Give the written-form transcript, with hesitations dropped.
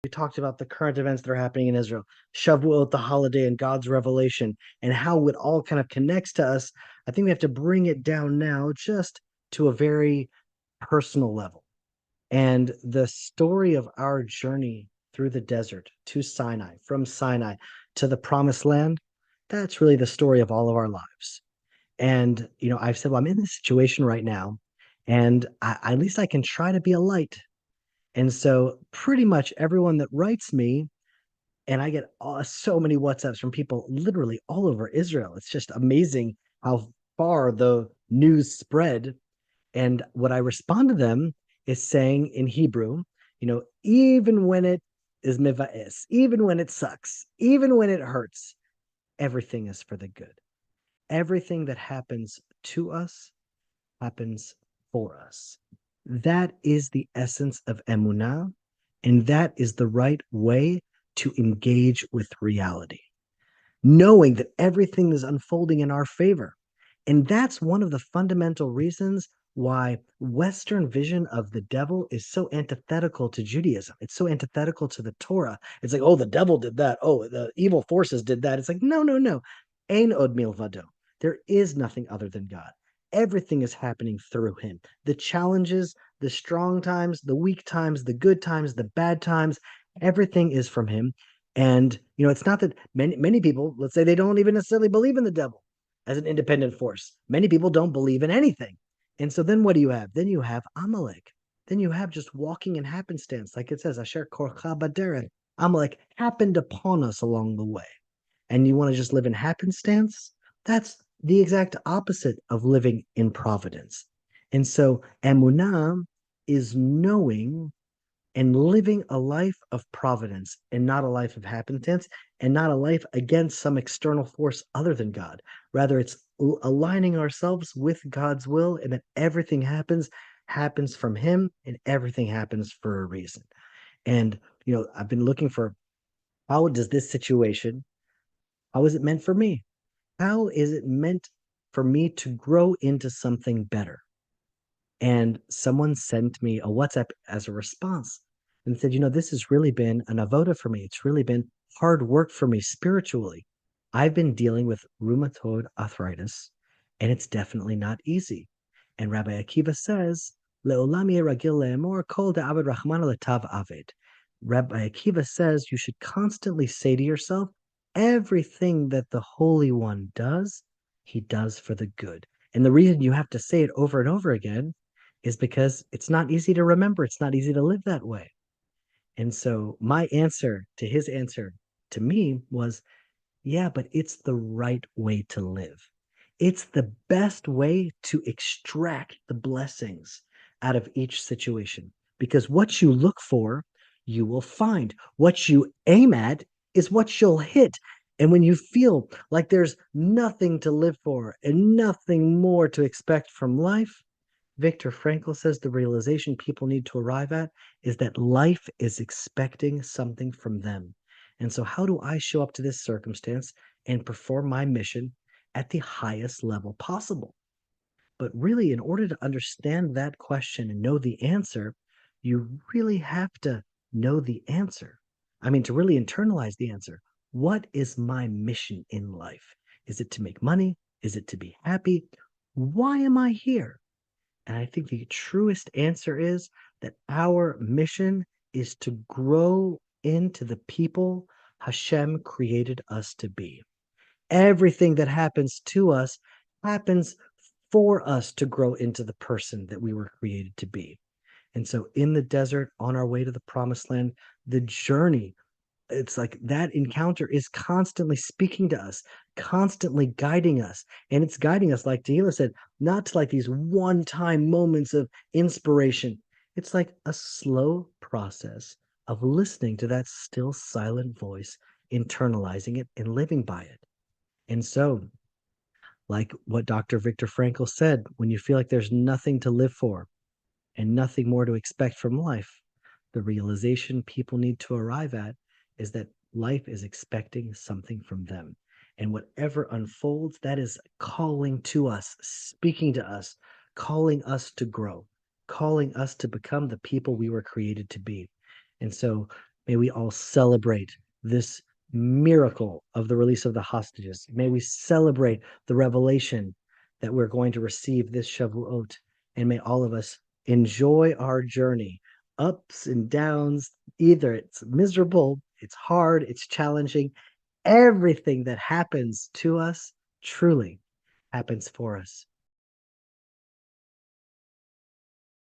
We talked about the current events that are happening in Israel, Shavuot, the holiday, and God's revelation, and how it all kind of connects to us. I think we have to bring it down now just to a very personal level. And the story of our journey through the desert to Sinai, from Sinai to the promised land, that's really the story of all of our lives. And, I've said, well, I'm in this situation right now, and at least I can try to be a light. And so, pretty much everyone that writes me, and I get so many WhatsApps from people literally all over Israel. It's just amazing how far the news spread. And what I respond to them is saying in Hebrew, even when it is miva'es, even when it sucks, even when it hurts, everything is for the good. Everything that happens to us happens for us. That is the essence of Emuna, and that is the right way to engage with reality, knowing that everything is unfolding in our favor. And that's one of the fundamental reasons why Western vision of the devil is so antithetical to Judaism. It's so antithetical to the Torah. It's like, oh, the devil did that. Oh, the evil forces did that. It's like, no, no, no. Ein od milvado. There is nothing other than God. Everything is happening through him. The challenges, the strong times, the weak times, the good times, the bad times, everything is from him. And it's not that many people, let's say they don't even necessarily believe in the devil as an independent force. Many people don't believe in anything. And so then what do you have? Then you have Amalek. Then you have just walking in happenstance, like it says, Asher korcha baderet. Amalek happened upon us along the way. And you want to just live in happenstance? That's the exact opposite of living in providence. And so emunah is knowing and living a life of providence and not a life of happenstance and not a life against some external force other than God. Rather, it's aligning ourselves with God's will, and that everything happens from him, and everything happens for a reason. And I've been looking for, how does this situation, how is it meant for me? How is it meant for me to grow into something better? And someone sent me a WhatsApp as a response and said, this has really been an avoda for me. It's really been hard work for me spiritually. I've been dealing with rheumatoid arthritis, and it's definitely not easy. And Rabbi Akiva says, Le'olam ragil le'emor kol de'aved rachman letav aved. Rabbi Akiva says you should constantly say to yourself, everything that the Holy One does, he does for the good. And the reason you have to say it over and over again is because it's not easy to remember. It's not easy to live that way. And so my answer to his answer to me was, yeah, but it's the right way to live. It's the best way to extract the blessings out of each situation. Because what you look for, you will find. What you aim at is what you'll hit. And when you feel like there's nothing to live for and nothing more to expect from life, Viktor Frankl says the realization people need to arrive at is that life is expecting something from them. And so, how do I show up to this circumstance and perform my mission at the highest level possible? But really, in order to understand that question and know the answer, you really have to know the answer. I mean, to really internalize the answer. What is my mission in life? Is it to make money? Is it to be happy? Why am I here? And I think the truest answer is that our mission is to grow into the people Hashem created us to be. Everything that happens to us happens for us to grow into the person that we were created to be. And so in the desert, on our way to the promised land, the journey, it's like that encounter is constantly speaking to us, constantly guiding us. And it's guiding us, like Tehillah said, not to like these one-time moments of inspiration. It's like a slow process of listening to that still silent voice, internalizing it and living by it. And so, like what Dr. Viktor Frankl said, when you feel like there's nothing to live for and nothing more to expect from life, the realization people need to arrive at is that life is expecting something from them. And whatever unfolds, that is calling to us, speaking to us, calling us to grow, calling us to become the people we were created to be. And so May we all celebrate this miracle of the release of the hostages. May we celebrate the revelation that we're going to receive this Shavuot. And may all of us enjoy our journey, ups and downs. Either it's miserable, it's hard, it's challenging. Everything that happens to us truly happens for us.